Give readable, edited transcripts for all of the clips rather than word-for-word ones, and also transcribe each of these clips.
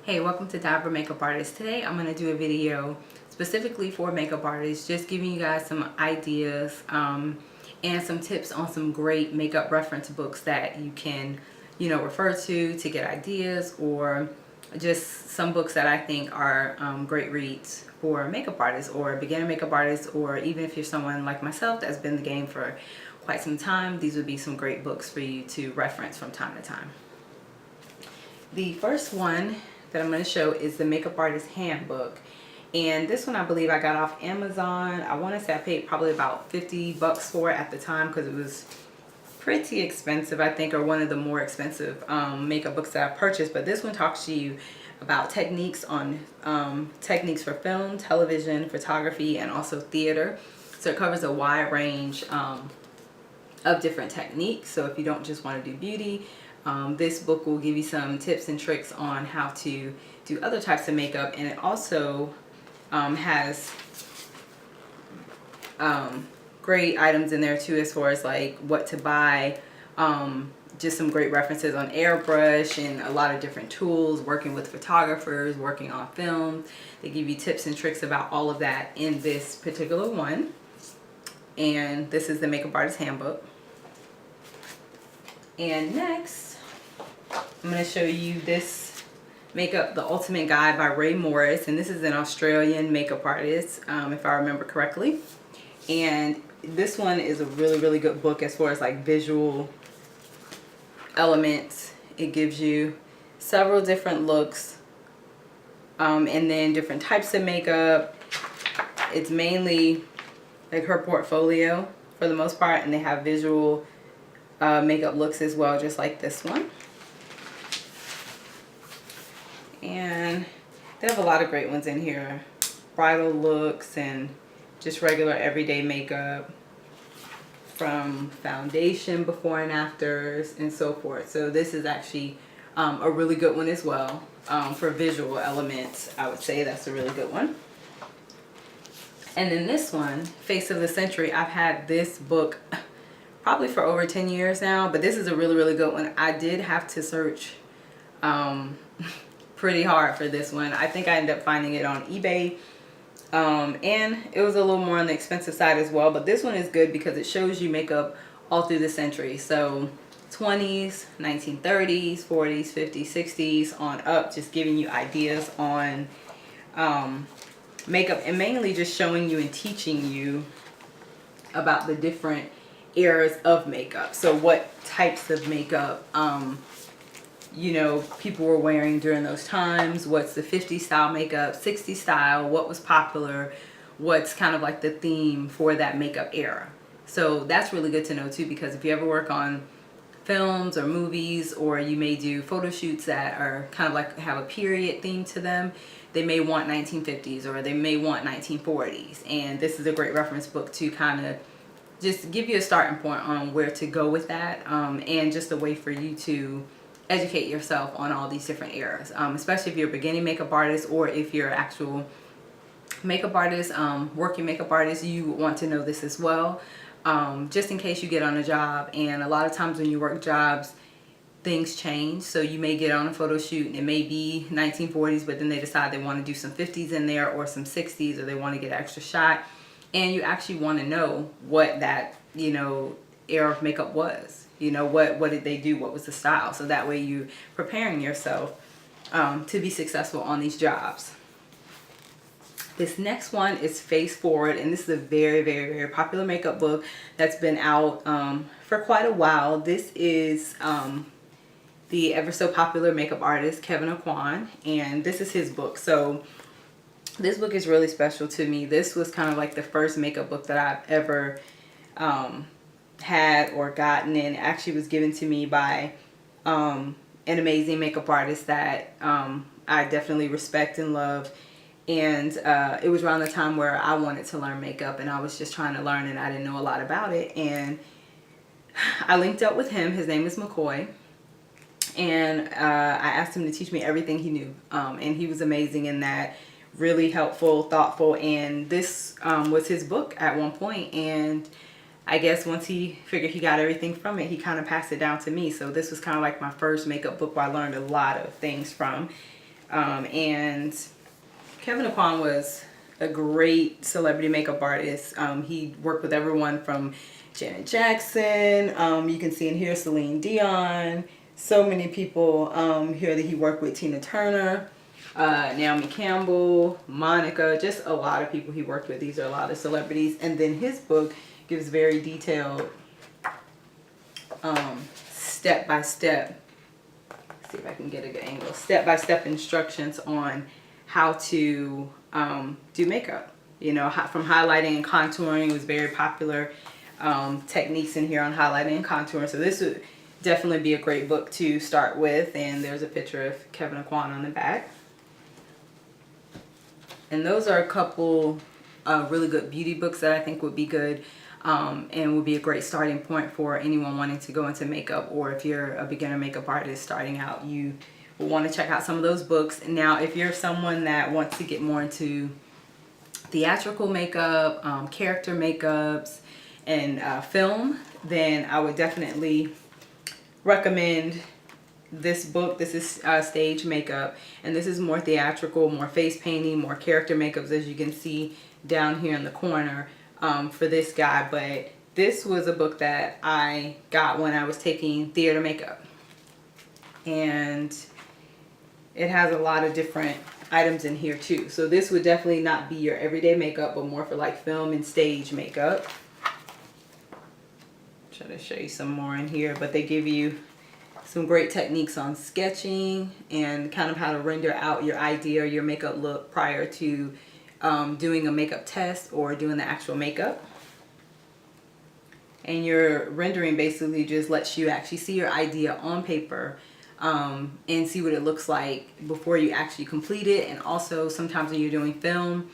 Hey, welcome to Diver Makeup Artist. Today I'm going to do a video specifically for makeup artists, just giving you guys some ideas and some tips on some great makeup reference books that you can, refer to get ideas, or just some books that I think are great reads for makeup artists or beginner makeup artists, or even if you're someone like myself that's been in the game for quite some time. These would be some great books for you to reference from time to time. The first one that I'm going to show is the Makeup Artist Handbook, and this one I believe I got off Amazon. I want to say I paid probably about 50 bucks for it at the time because it was pretty expensive, I think, or one of the more expensive makeup books that I purchased. But this one talks to you about techniques on techniques for film, television, photography, and also theater. So it covers a wide range of different techniques. So if you don't just want to do beauty, this book will give you some tips and tricks on how to do other types of makeup. And it also has great items in there too, as far as like what to buy, just some great references on airbrush and a lot of different tools, working with photographers, working on film. They give you tips and tricks about all of that in this particular one. And this is the Makeup Artist Handbook. And next, I'm going to show you this Makeup The Ultimate Guide by Ray Morris, and this is an Australian makeup artist, if I remember correctly. And this one is a really good book as far as like visual elements. It gives you several different looks, and then different types of makeup. It's mainly like her portfolio for the most part, and they have visual makeup looks as well, just like this one. And they have a lot of great ones in here. Bridal looks and just regular everyday makeup, from foundation before and afters and so forth. So this is actually a really good one as well. For visual elements, I would say that's a really good one. And then this one, Face of the Century, I've had this book probably for over 10 years now, but this is a really good one. I did have to search pretty hard for this one. I think I ended up finding it on eBay, and it was a little more on the expensive side as well. But this one is good because it shows you makeup all through the century. So 20s, 1930s, 40s, 50s, 60s on up, just giving you ideas on makeup, and mainly just showing you and teaching you about the different eras of makeup. So what types of makeup people were wearing during those times, what's the 50s style makeup, 60s style, what was popular, what's kind of like the theme for that makeup era. So that's really good to know too, because if you ever work on films or movies, or you may do photo shoots that are kind of like have a period theme to them, they may want 1950s or they may want 1940s. And this is a great reference book to kind of just give you a starting point on where to go with that, and just a way for you to educate yourself on all these different eras, especially if you're a beginning makeup artist, or if you're an actual makeup artist, working makeup artist, you want to know this as well, just in case you get on a job. And a lot of times when you work jobs, things change. So you may get on a photo shoot and it may be 1940s, but then they decide they want to do some 50s in there or some 60s, or they want to get an extra shot, and you actually want to know what that era of makeup was. What did they do, what was the style, so that way you're preparing yourself to be successful on these jobs. This next one is Face Forward, and this is a very popular makeup book that's been out for quite a while. This is the ever so popular makeup artist Kevyn Aucoin, and this is his book. So this book is really special to me. This was kind of like the first makeup book that I've ever had or gotten, and actually was given to me by an amazing makeup artist that I definitely respect and love. And it was around the time where I wanted to learn makeup, and I was just trying to learn, and I didn't know a lot about it. And I linked up with him. His name is McCoy, and I asked him to teach me everything he knew, and he was amazing in that. Really helpful, thoughtful. And this was his book at one point, and I guess once he figured he got everything from it, he kind of passed it down to me. So this was kind of like my first makeup book where I learned a lot of things from. And Kevyn Aucoin was a great celebrity makeup artist. He worked with everyone from Janet Jackson. You can see in here Celine Dion. So many people here that he worked with. Tina Turner, Naomi Campbell, Monica. Just a lot of people he worked with. These are a lot of celebrities. And then his book gives very detailed step-by-step. See if I can get a good angle. Step-by-step instructions on how to do makeup. You know, from highlighting and contouring. It was very popular techniques in here on highlighting and contouring. So this would definitely be a great book to start with. And there's a picture of Kevyn Aucoin on the back. And those are a couple really good beauty books that I think would be good and would be a great starting point for anyone wanting to go into makeup, or if you're a beginner makeup artist starting out, you will want to check out some of those books. Now, if you're someone that wants to get more into theatrical makeup, character makeups, and film, then I would definitely recommend this book. This is Stage Makeup, and this is more theatrical, more face painting, more character makeups, as you can see down here in the corner for this guy. But this was a book that I got when I was taking theater makeup, and it has a lot of different items in here too. So this would definitely not be your everyday makeup, but more for like film and stage makeup. Try to show you some more in here, but they give you some great techniques on sketching and kind of how to render out your idea or your makeup look prior to doing a makeup test or doing the actual makeup. And your rendering basically just lets you actually see your idea on paper and see what it looks like before you actually complete it. And also sometimes when you're doing film,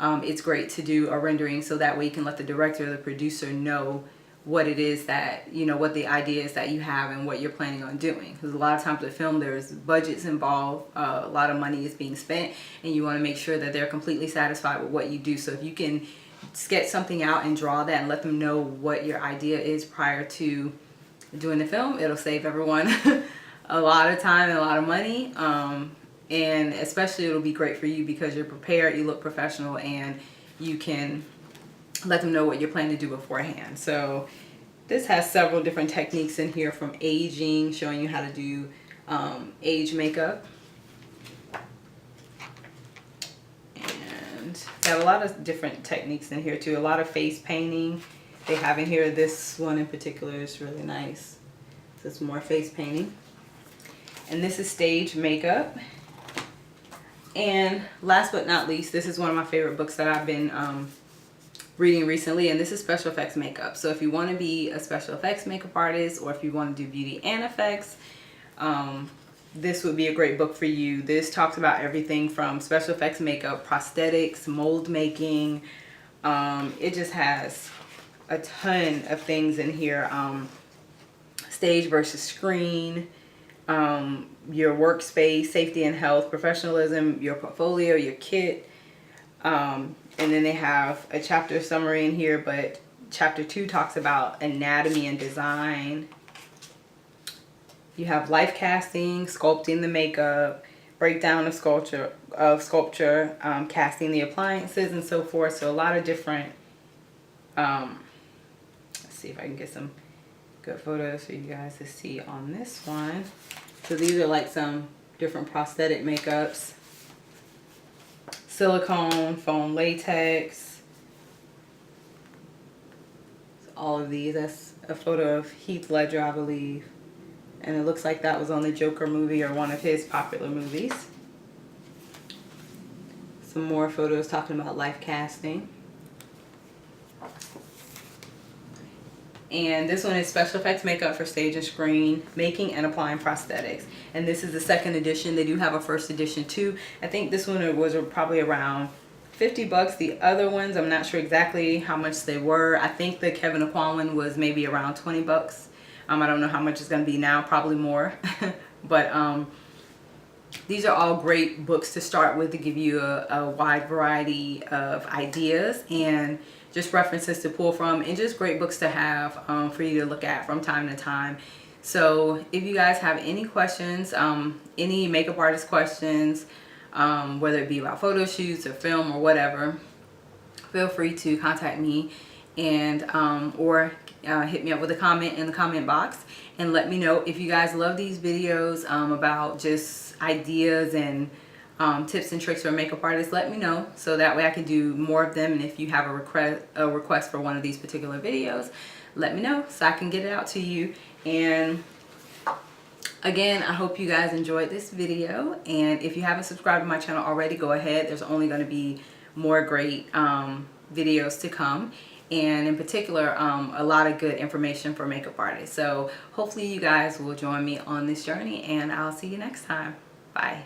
it's great to do a rendering so that way you can let the director or the producer know what it is that, you know, what the idea is that you have and what you're planning on doing. Because a lot of times with film, there's budgets involved, a lot of money is being spent, and you want to make sure that they're completely satisfied with what you do. So if you can sketch something out and draw that and let them know what your idea is prior to doing the film, it'll save everyone a lot of time and a lot of money. And especially it'll be great for you because you're prepared, you look professional, and you can let them know what you're planning to do beforehand. So this has several different techniques in here, from aging, showing you how to do age makeup. And got a lot of different techniques in here too. A lot of face painting they have in here. This one in particular is really nice. So it's more face painting. And this is Stage Makeup. And last but not least, this is one of my favorite books that I've been reading recently, and this is Special Effects Makeup. So if you want to be a special effects makeup artist, or if you want to do beauty and effects, this would be a great book for you. This talks about everything from special effects makeup, prosthetics, mold making. It just has a ton of things in here. Stage versus screen, your workspace, safety and health, professionalism, your portfolio, your kit. And then they have a chapter summary in here, but chapter 2 talks about anatomy and design. You have life casting, sculpting the makeup, breakdown of sculpture, casting the appliances, and so forth. So a lot of different, let's see if I can get some good photos for you guys to see on this one. So these are like some different prosthetic makeups. Silicone, foam latex. So all of these. That's a photo of Heath Ledger, I believe. And it looks like that was on the Joker movie, or one of his popular movies. Some more photos talking about life casting. And this one is special effects makeup for stage and screen, making and applying prosthetics. And this is the second edition. They do have a first edition too. I think this one was probably around 50 bucks. The other ones, I'm not sure exactly how much they were. I think the Kevyn Aucoin one was maybe around 20 bucks. I don't know how much it's going to be now, probably more. But these are all great books to start with, to give you a wide variety of ideas and just references to pull from, and just great books to have for you to look at from time to time. So if you guys have any questions, any makeup artist questions, whether it be about photo shoots or film or whatever, feel free to contact me and or hit me up with a comment in the comment box and let me know. If you guys love these videos about just ideas and tips and tricks for makeup artists, let me know so that way I can do more of them. And if you have a request for one of these particular videos, let me know so I can get it out to you. And again, I hope you guys enjoyed this video, and if you haven't subscribed to my channel already, go ahead. There's only going to be more great videos to come, and in particular a lot of good information for makeup artists. So hopefully you guys will join me on this journey, and I'll see you next time. Bye.